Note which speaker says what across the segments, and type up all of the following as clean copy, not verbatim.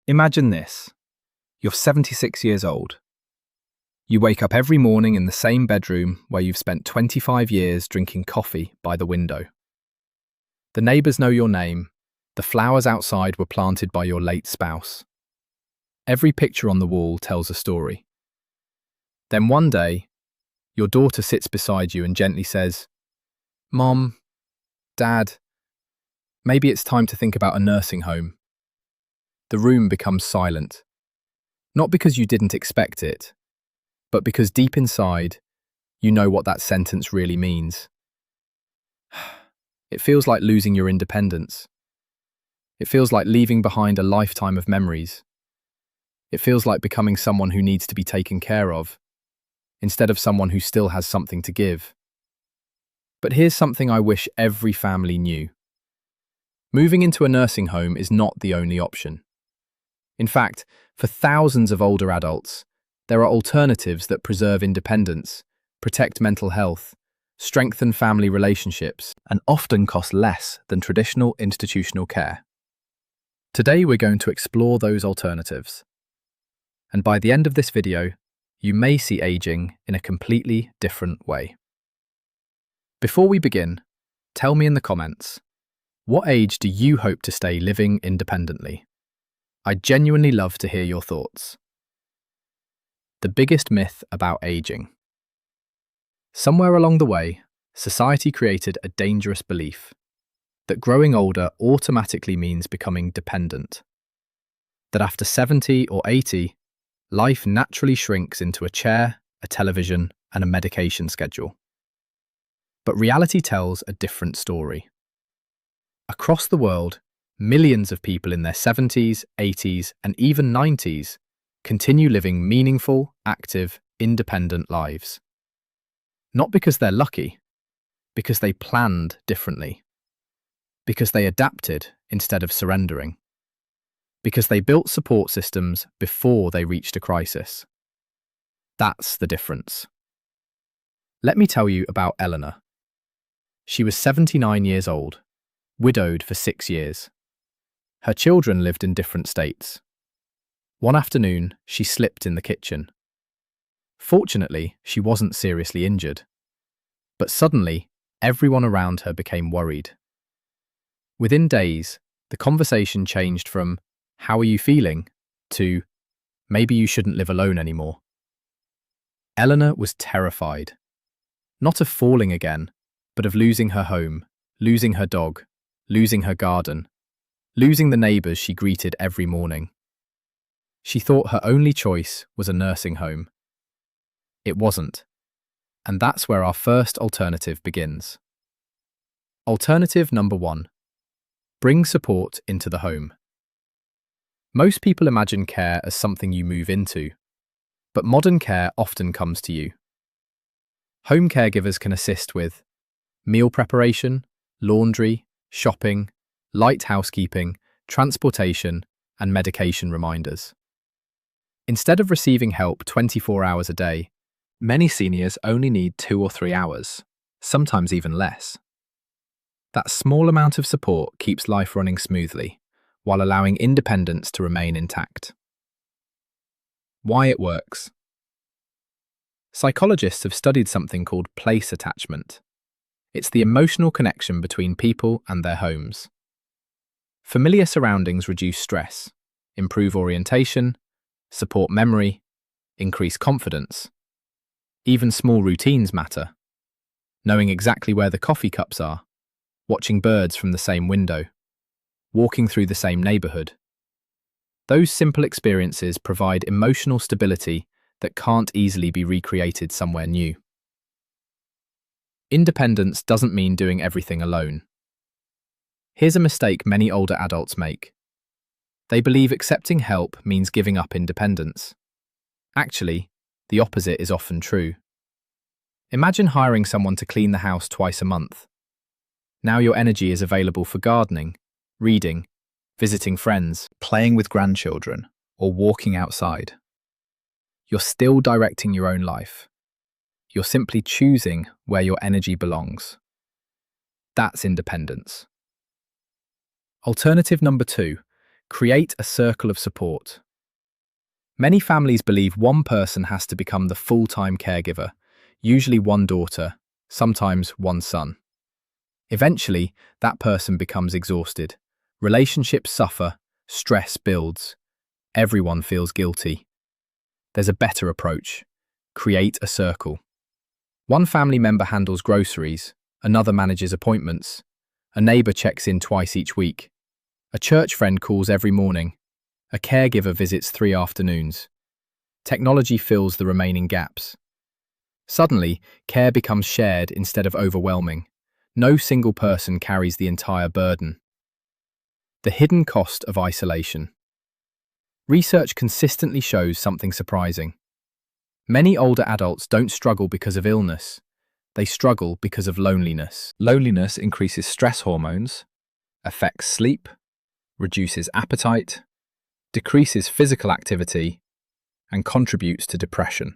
Speaker 1: Imagine this. You're 76 years old. You wake up every morning in the same bedroom where you've spent 25 years drinking coffee by the window. The neighbours know your name. The flowers outside were planted by your late spouse. Every picture on the wall tells a story. Then one day, your daughter sits beside you and gently says, "Mom, Dad, maybe it's time to think about a nursing home." The room becomes silent. Not because you didn't expect it, but because deep inside, you know what that sentence really means. It feels like losing your independence. It feels like leaving behind a lifetime of memories. It feels like becoming someone who needs to be taken care of, instead of someone who still has something to give. But here's something I wish every family knew. Moving into a nursing home is not the only option. In fact, for thousands of older adults, there are alternatives that preserve independence, protect mental health, strengthen family relationships, and often cost less than traditional institutional care. Today we're going to explore those alternatives. And by the end of this video, you may see aging in a completely different way. Before we begin, tell me in the comments, what age do you hope to stay living independently? I'd genuinely love to hear your thoughts. The biggest myth about aging. Somewhere along the way, society created a dangerous belief that growing older automatically means becoming dependent. That after 70 or 80, life naturally shrinks into a chair, a television, and a medication schedule. But reality tells a different story. Across the world, millions of people in their 70s, 80s, and even 90s continue living meaningful, active, independent lives. Not because they're lucky, because they planned differently. Because they adapted instead of surrendering. Because they built support systems before they reached a crisis. That's the difference. Let me tell you about Eleanor. She was 79 years old, widowed for 6 years. Her children lived in different states. One afternoon, she slipped in the kitchen. Fortunately, she wasn't seriously injured. But suddenly, everyone around her became worried. Within days, the conversation changed from, "How are you feeling?" to, "Maybe you shouldn't live alone anymore." Eleanor was terrified. Not of falling again, but of losing her home, losing her dog, losing her garden, losing the neighbours she greeted every morning. She thought her only choice was a nursing home. It wasn't. And that's where our first alternative begins. Alternative number 1. Bring support into the home. Most people imagine care as something you move into, but modern care often comes to you. Home caregivers can assist with meal preparation, laundry, shopping, light housekeeping, transportation, and medication reminders. Instead of receiving help 24 hours a day, many seniors only need 2 or 3 hours, sometimes even less. That small amount of support keeps life running smoothly, while allowing independence to remain intact. Why it works. Psychologists have studied something called place attachment. It's the emotional connection between people and their homes. Familiar surroundings reduce stress, improve orientation, support memory, increase confidence. Even small routines matter. Knowing exactly where the coffee cups are, watching birds from the same window, walking through the same neighbourhood. Those simple experiences provide emotional stability that can't easily be recreated somewhere new. Independence doesn't mean doing everything alone. Here's a mistake many older adults make. They believe accepting help means giving up independence. Actually, the opposite is often true. Imagine hiring someone to clean the house twice a month. Now your energy is available for gardening, reading, visiting friends, playing with grandchildren, or walking outside. You're still directing your own life. You're simply choosing where your energy belongs. That's independence. Alternative number 2, Create a circle of support. Many families believe one person has to become the full-time caregiver, usually one daughter, sometimes one son. Eventually, that person becomes exhausted. Relationships suffer, stress builds. Everyone feels guilty. There's a better approach. Create a circle. One family member handles groceries, another manages appointments, a neighbour checks in twice each week, a church friend calls every morning, a caregiver visits 3 afternoons. Technology fills the remaining gaps. Suddenly, care becomes shared instead of overwhelming. No single person carries the entire burden. The hidden cost of isolation. Research consistently shows something surprising. Many older adults don't struggle because of illness. They struggle because of loneliness. Loneliness increases stress hormones, affects sleep, reduces appetite, decreases physical activity, and contributes to depression.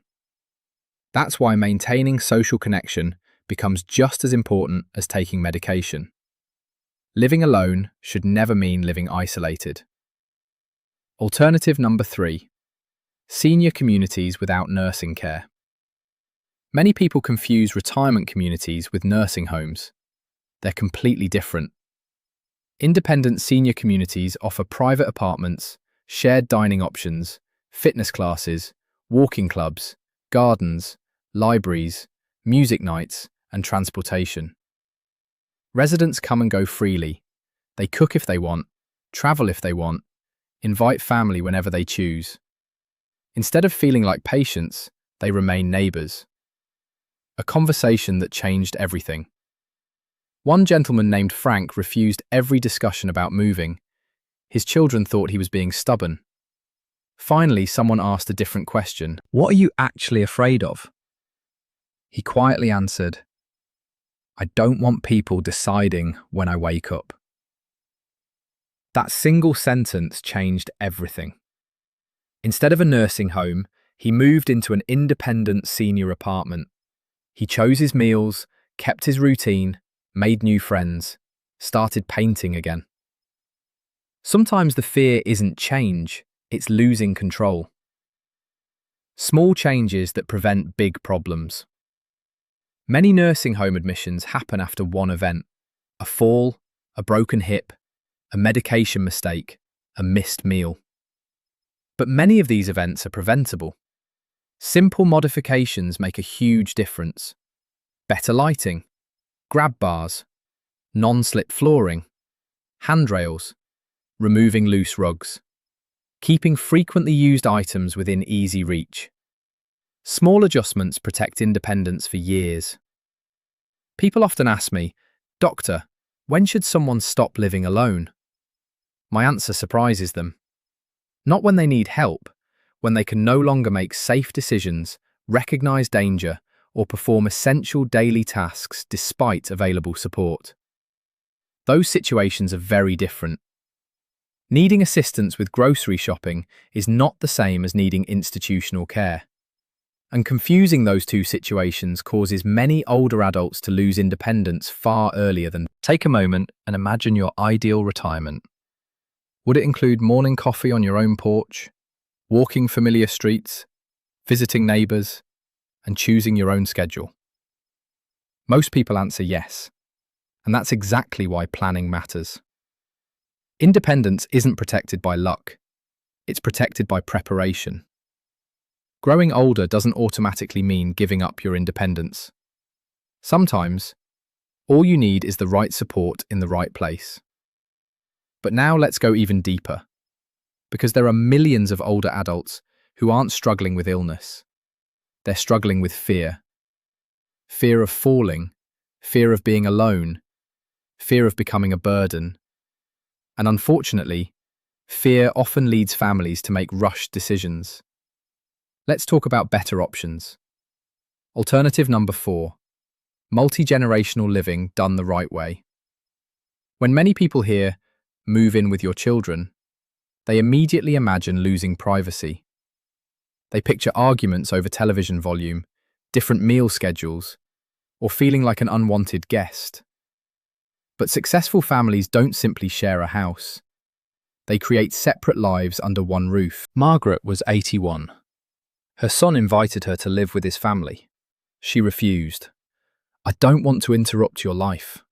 Speaker 1: That's why maintaining social connection becomes just as important as taking medication. Living alone should never mean living isolated. Alternative number 3. Senior communities without nursing care. Many people confuse retirement communities with nursing homes. They're completely different. Independent senior communities offer private apartments, shared dining options, fitness classes, walking clubs, gardens, libraries, music nights, and transportation. Residents come and go freely. They cook if they want, travel if they want, invite family whenever they choose. Instead of feeling like patients, they remain neighbours. A conversation that changed everything. One gentleman named Frank refused every discussion about moving. His children thought he was being stubborn. Finally, someone asked a different question. "What are you actually afraid of?" He quietly answered, "I don't want people deciding when I wake up." That single sentence changed everything. Instead of a nursing home, he moved into an independent senior apartment. He chose his meals, kept his routine, made new friends, started painting again. Sometimes the fear isn't change, it's losing control. Small changes that prevent big problems. Many nursing home admissions happen after one event: a fall, a broken hip, a medication mistake, a missed meal. But many of these events are preventable. Simple modifications make a huge difference. Better lighting, grab bars, non-slip flooring, handrails, removing loose rugs, keeping frequently used items within easy reach. Small adjustments protect independence for years. People often ask me, "Doctor, when should someone stop living alone?" My answer surprises them. Not when they need help, when they can no longer make safe decisions, recognize danger, or perform essential daily tasks despite available support. Those situations are very different. Needing assistance with grocery shopping is not the same as needing institutional care. And confusing those two situations causes many older adults to lose independence far earlier than. Take a moment and imagine your ideal retirement. Would it include morning coffee on your own porch, walking familiar streets, visiting neighbours, and choosing your own schedule? Most people answer yes, and that's exactly why planning matters. Independence isn't protected by luck, it's protected by preparation. Growing older doesn't automatically mean giving up your independence. Sometimes, all you need is the right support in the right place. But now let's go even deeper, because there are millions of older adults who aren't struggling with illness. They're struggling with fear. Fear of falling, fear of being alone, fear of becoming a burden. And unfortunately, fear often leads families to make rushed decisions. Let's talk about better options. Alternative number 4. Multi-generational living done the right way. When many people hear, "move in with your children," they immediately imagine losing privacy. They picture arguments over television volume, different meal schedules, or feeling like an unwanted guest. But successful families don't simply share a house. They create separate lives under one roof. Margaret was 81. Her son invited her to live with his family. She refused. "I don't want to interrupt your life."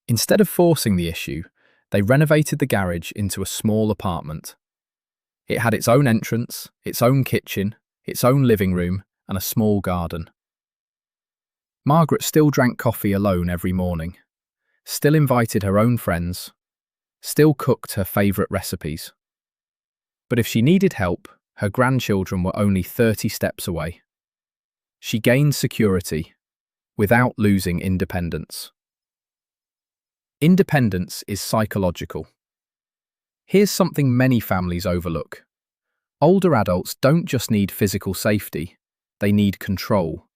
Speaker 1: Instead of forcing the issue, they renovated the garage into a small apartment. It had its own entrance, its own kitchen, its own living room, and a small garden. Margaret still drank coffee alone every morning, still invited her own friends, still cooked her favourite recipes. But if she needed help, her grandchildren were only 30 steps away. She gained security without losing independence. Independence is psychological. Here's something many families overlook. Older adults don't just need physical safety, they need control.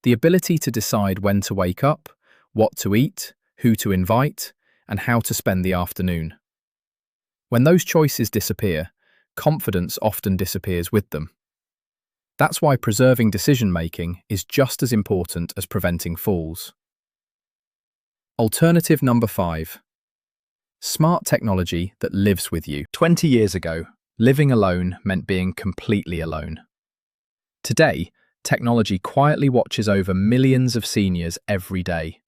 Speaker 1: The ability to decide when to wake up, what to eat, who to invite, and how to spend the afternoon. When those choices disappear, confidence often disappears with them. That's why preserving decision-making is just as important as preventing falls. Alternative number 5. Smart technology that lives with you. 20 years ago, living alone meant being completely alone. Today, technology quietly watches over millions of seniors every day.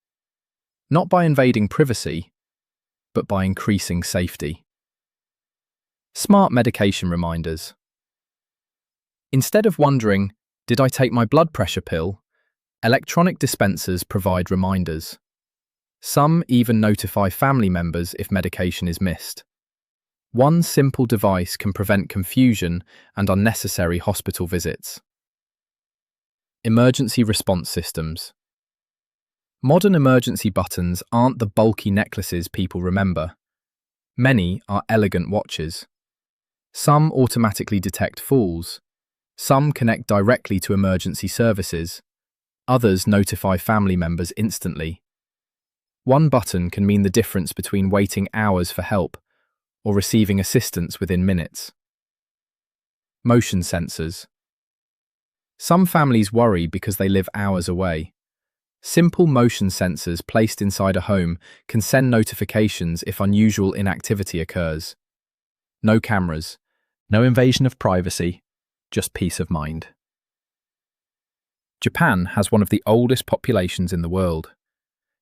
Speaker 1: Not by invading privacy, but by increasing safety. Smart medication reminders. Instead of wondering, "Did I take my blood pressure pill?" electronic dispensers provide reminders. Some even notify family members if medication is missed. One simple device can prevent confusion and unnecessary hospital visits. Emergency response systems. Modern emergency buttons aren't the bulky necklaces people remember. Many are elegant watches. Some automatically detect falls. Some connect directly to emergency services. Others notify family members instantly. One button can mean the difference between waiting hours for help or receiving assistance within minutes. Motion sensors. Some families worry because they live hours away. Simple motion sensors placed inside a home can send notifications if unusual inactivity occurs. No cameras, no invasion of privacy, just peace of mind. Japan has one of the oldest populations in the world.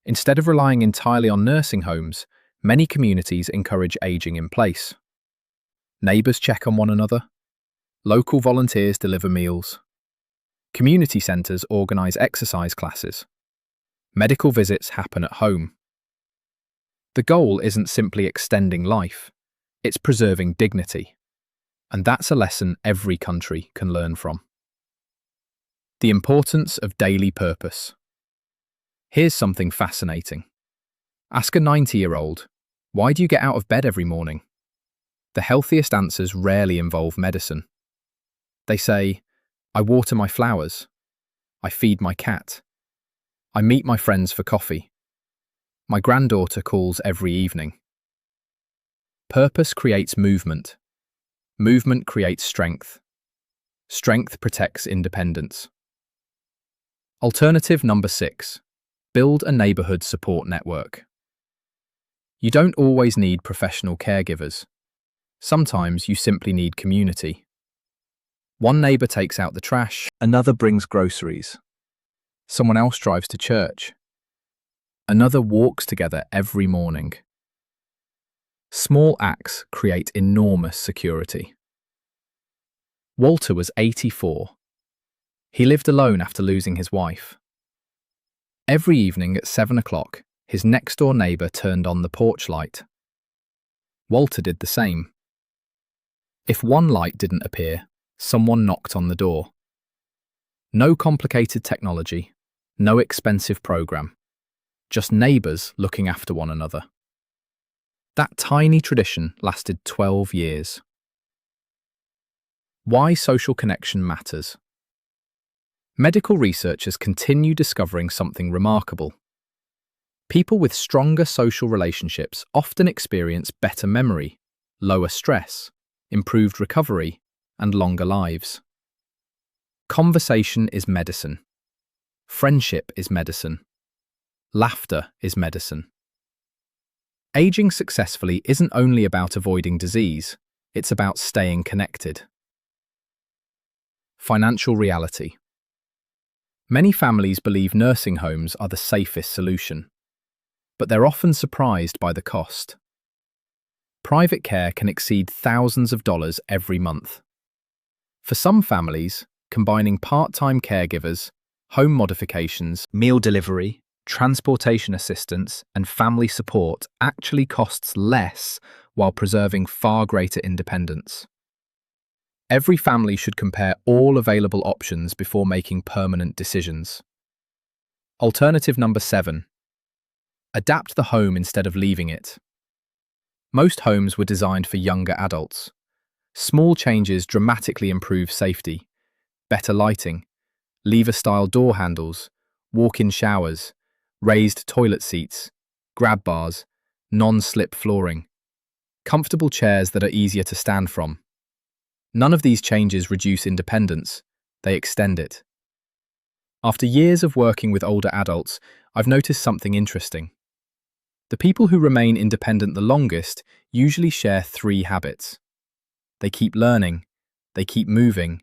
Speaker 1: Instead of relying entirely on nursing homes, many communities encourage aging in place. Neighbours check on one another. Local volunteers deliver meals. Community centres organise exercise classes. Medical visits happen at home. The goal isn't simply extending life, it's preserving dignity. And that's a lesson every country can learn from. The importance of daily purpose. Here's something fascinating. Ask a 90-year-old, "Why do you get out of bed every morning?" The healthiest answers rarely involve medicine. They say, "I water my flowers. I feed my cat. I meet my friends for coffee. My granddaughter calls every evening." Purpose creates movement. Movement creates strength. Strength protects independence. Alternative number 6. Build a neighbourhood support network. You don't always need professional caregivers. Sometimes you simply need community. One neighbour takes out the trash, another brings groceries. Someone else drives to church. Another walks together every morning. Small acts create enormous security. Walter was 84. He lived alone after losing his wife. Every evening at 7 o'clock, his next-door neighbour turned on the porch light. Walter did the same. If one light didn't appear, someone knocked on the door. No complicated technology, no expensive program, just neighbours looking after one another. That tiny tradition lasted 12 years. Why social connection matters. Medical researchers continue discovering something remarkable. People with stronger social relationships often experience better memory, lower stress, improved recovery, and longer lives. Conversation is medicine. Friendship is medicine. Laughter is medicine. Aging successfully isn't only about avoiding disease, it's about staying connected. Financial reality. Many families believe nursing homes are the safest solution, but they're often surprised by the cost. Private care can exceed thousands of dollars every month. For some families, combining part-time caregivers, home modifications, meal delivery, transportation assistance, and family support actually costs less while preserving far greater independence. Every family should compare all available options before making permanent decisions. Alternative number 7. Adapt the home instead of leaving it. Most homes were designed for younger adults. Small changes dramatically improve safety. Better lighting, lever-style door handles, walk-in showers, raised toilet seats, grab bars, non-slip flooring, comfortable chairs that are easier to stand from. None of these changes reduce independence, they extend it. After years of working with older adults, I've noticed something interesting. The people who remain independent the longest usually share 3 habits. They keep learning, they keep moving,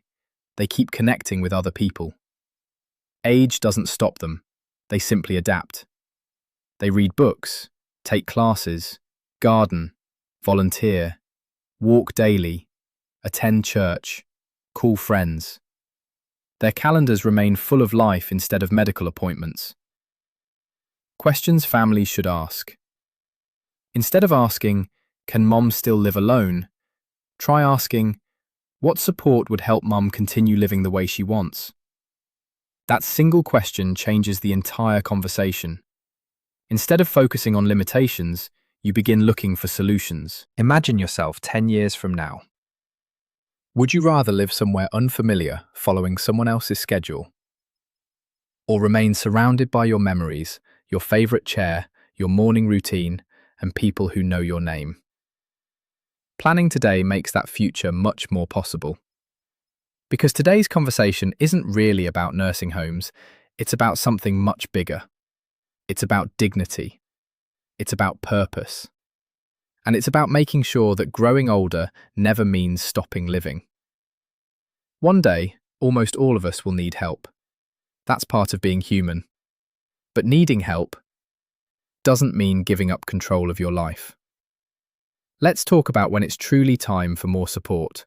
Speaker 1: they keep connecting with other people. Age doesn't stop them, they simply adapt. They read books, take classes, garden, volunteer, walk daily, attend church, call friends. Their calendars remain full of life instead of medical appointments. Questions families should ask. Instead of asking, "Can mom still live alone?" try asking, "What support would help mum continue living the way she wants?" That single question changes the entire conversation. Instead of focusing on limitations, you begin looking for solutions. Imagine yourself 10 years from now. Would you rather live somewhere unfamiliar, following someone else's schedule? Or remain surrounded by your memories, your favorite chair, your morning routine, and people who know your name? Planning today makes that future much more possible. Because today's conversation isn't really about nursing homes, it's about something much bigger. It's about dignity. It's about purpose. And it's about making sure that growing older never means stopping living. One day, almost all of us will need help. That's part of being human. But needing help doesn't mean giving up control of your life. Let's talk about when it's truly time for more support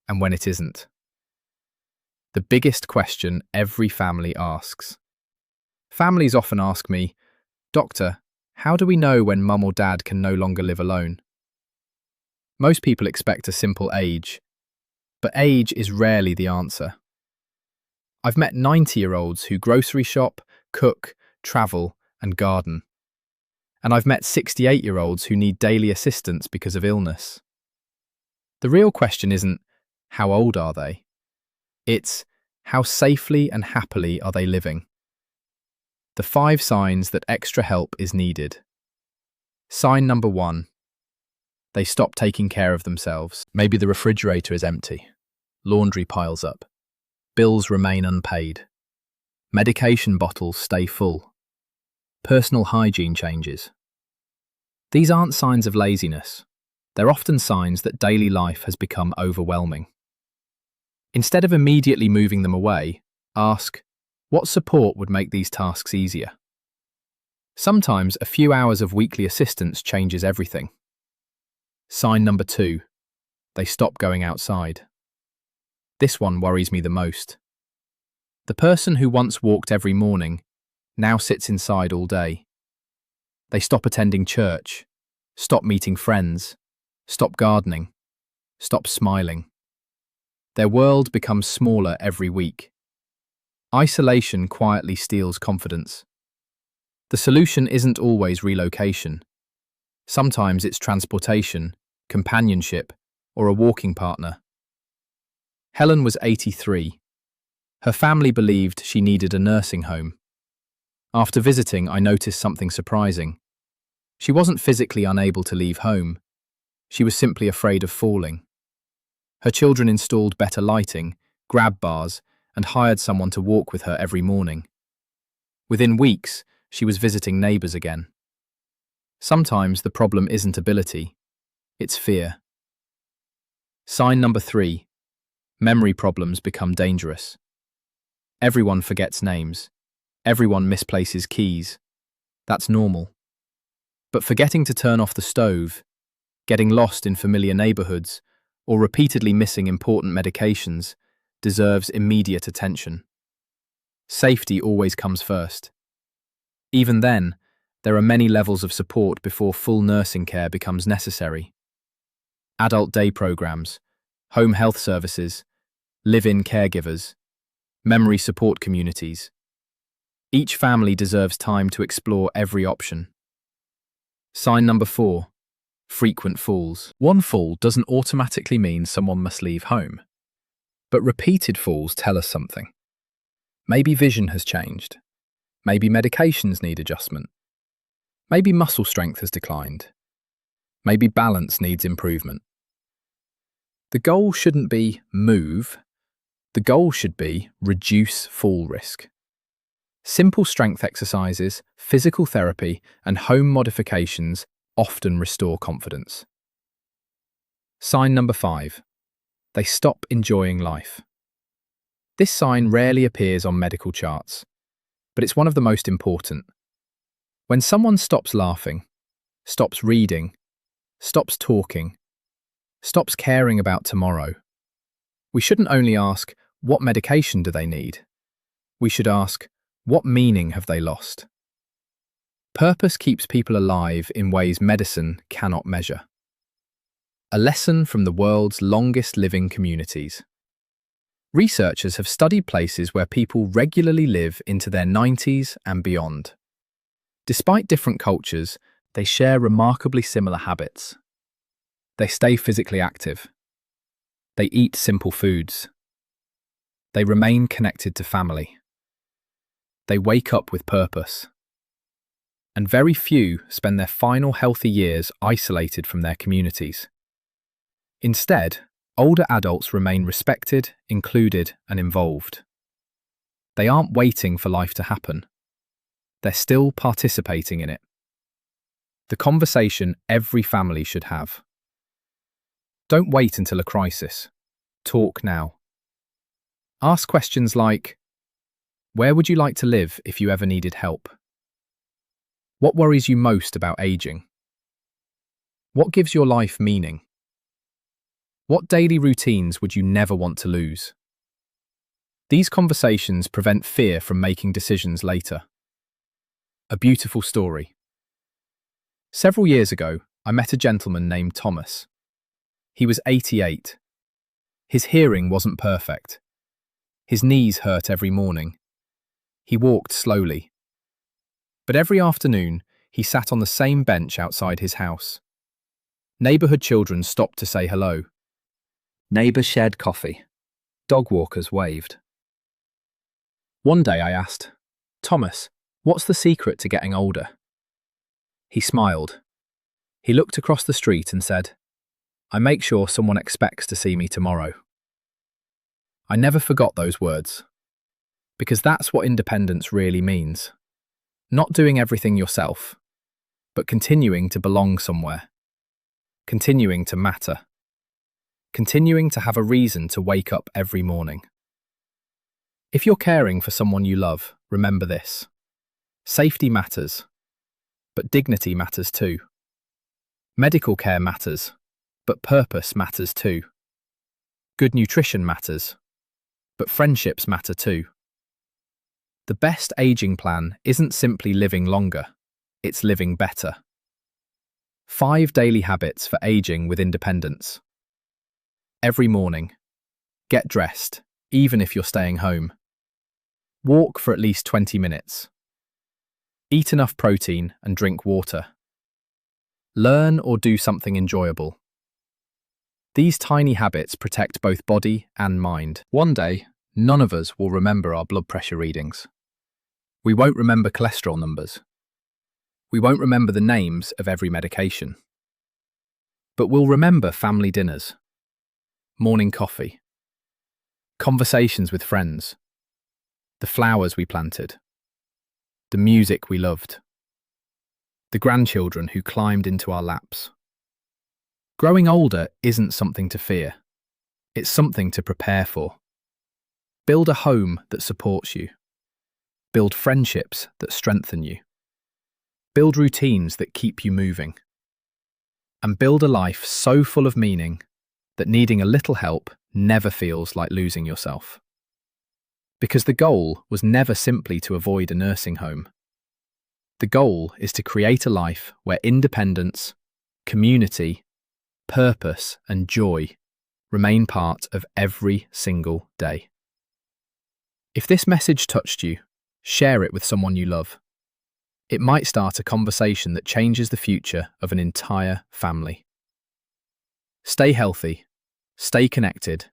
Speaker 1: and when it isn't. The biggest question every family asks. Families often ask me, "Doctor, how do we know when mum or dad can no longer live alone?" Most people expect a simple age, but age is rarely the answer. I've met 90-year-olds who grocery shop, cook, travel, and garden. And I've met 68-year-olds who need daily assistance because of illness. The real question isn't, how old are they? It's, how safely and happily are they living? The 5 signs that extra help is needed. Sign number 1. They stop taking care of themselves. Maybe the refrigerator is empty. Laundry piles up. Bills remain unpaid. Medication bottles stay full. Personal hygiene changes. These aren't signs of laziness. They're often signs that daily life has become overwhelming. Instead of immediately moving them away, ask, what support would make these tasks easier? Sometimes a few hours of weekly assistance changes everything. Sign number 2. They stop going outside. This one worries me the most. The person who once walked every morning now sits inside all day. They stop attending church, stop meeting friends, stop gardening, stop smiling. Their world becomes smaller every week. Isolation quietly steals confidence. The solution isn't always relocation. Sometimes it's transportation, companionship, or a walking partner. Helen was 83. Her family believed she needed a nursing home. After visiting, I noticed something surprising. She wasn't physically unable to leave home. She was simply afraid of falling. Her children installed better lighting, grab bars, and hired someone to walk with her every morning. Within weeks, she was visiting neighbours again. Sometimes the problem isn't ability, it's fear. Sign number 3. Memory problems become dangerous. Everyone forgets names. Everyone misplaces keys. That's normal. But forgetting to turn off the stove, getting lost in familiar neighborhoods, or repeatedly missing important medications deserves immediate attention. Safety always comes first. Even then, there are many levels of support before full nursing care becomes necessary. Adult day programs, home health services, live-in caregivers, memory support communities. Each family deserves time to explore every option. Sign number 4. Frequent falls. One fall doesn't automatically mean someone must leave home. But repeated falls tell us something. Maybe vision has changed. Maybe medications need adjustment. Maybe muscle strength has declined. Maybe balance needs improvement. The goal shouldn't be move. The goal should be reduce fall risk. Simple strength exercises, physical therapy, and home modifications often restore confidence. Sign number 5. They stop enjoying life. This sign rarely appears on medical charts, but it's one of the most important. When someone stops laughing, stops reading, stops talking, stops caring about tomorrow, we shouldn't only ask, what medication do they need? We should ask, what meaning have they lost? Purpose keeps people alive in ways medicine cannot measure. A lesson from the world's longest living communities. Researchers have studied places where people regularly live into their 90s and beyond. Despite different cultures, they share remarkably similar habits. They stay physically active. They eat simple foods. They remain connected to family. They wake up with purpose. And very few spend their final healthy years isolated from their communities. Instead, older adults remain respected, included, and involved. They aren't waiting for life to happen. They're still participating in it. The conversation every family should have. Don't wait until a crisis. Talk now. Ask questions like, where would you like to live if you ever needed help? What worries you most about aging? What gives your life meaning? What daily routines would you never want to lose? These conversations prevent fear from making decisions later. A beautiful story. Several years ago, I met a gentleman named Thomas. He was 88. His hearing wasn't perfect. His knees hurt every morning. He walked slowly. But every afternoon, he sat on the same bench outside his house. Neighborhood children stopped to say hello. Neighbors shared coffee. Dog walkers waved. One day I asked, Thomas, what's the secret to getting older? He smiled. He looked across the street and said, I make sure someone expects to see me tomorrow. I never forgot those words, because that's what independence really means. Not doing everything yourself, but continuing to belong somewhere. Continuing to matter. Continuing to have a reason to wake up every morning. If you're caring for someone you love, remember this. Safety matters, but dignity matters too. Medical care matters, but purpose matters too. Good nutrition matters, but friendships matter too. The best aging plan isn't simply living longer, it's living better. 5 daily habits for aging with independence. Every morning, get dressed, even if you're staying home. Walk for at least 20 minutes. Eat enough protein and drink water. Learn or do something enjoyable. These tiny habits protect both body and mind. One day, none of us will remember our blood pressure readings. We won't remember cholesterol numbers. We won't remember the names of every medication. But we'll remember family dinners, morning coffee, conversations with friends, the flowers we planted, the music we loved, the grandchildren who climbed into our laps. Growing older isn't something to fear. It's something to prepare for. Build a home that supports you. Build friendships that strengthen you. Build routines that keep you moving. And build a life so full of meaning that needing a little help never feels like losing yourself. Because the goal was never simply to avoid a nursing home. The goal is to create a life where independence, community, purpose, and joy remain part of every single day. If this message touched you, share it with someone you love. It might start a conversation that changes the future of an entire family. Stay healthy, stay connected,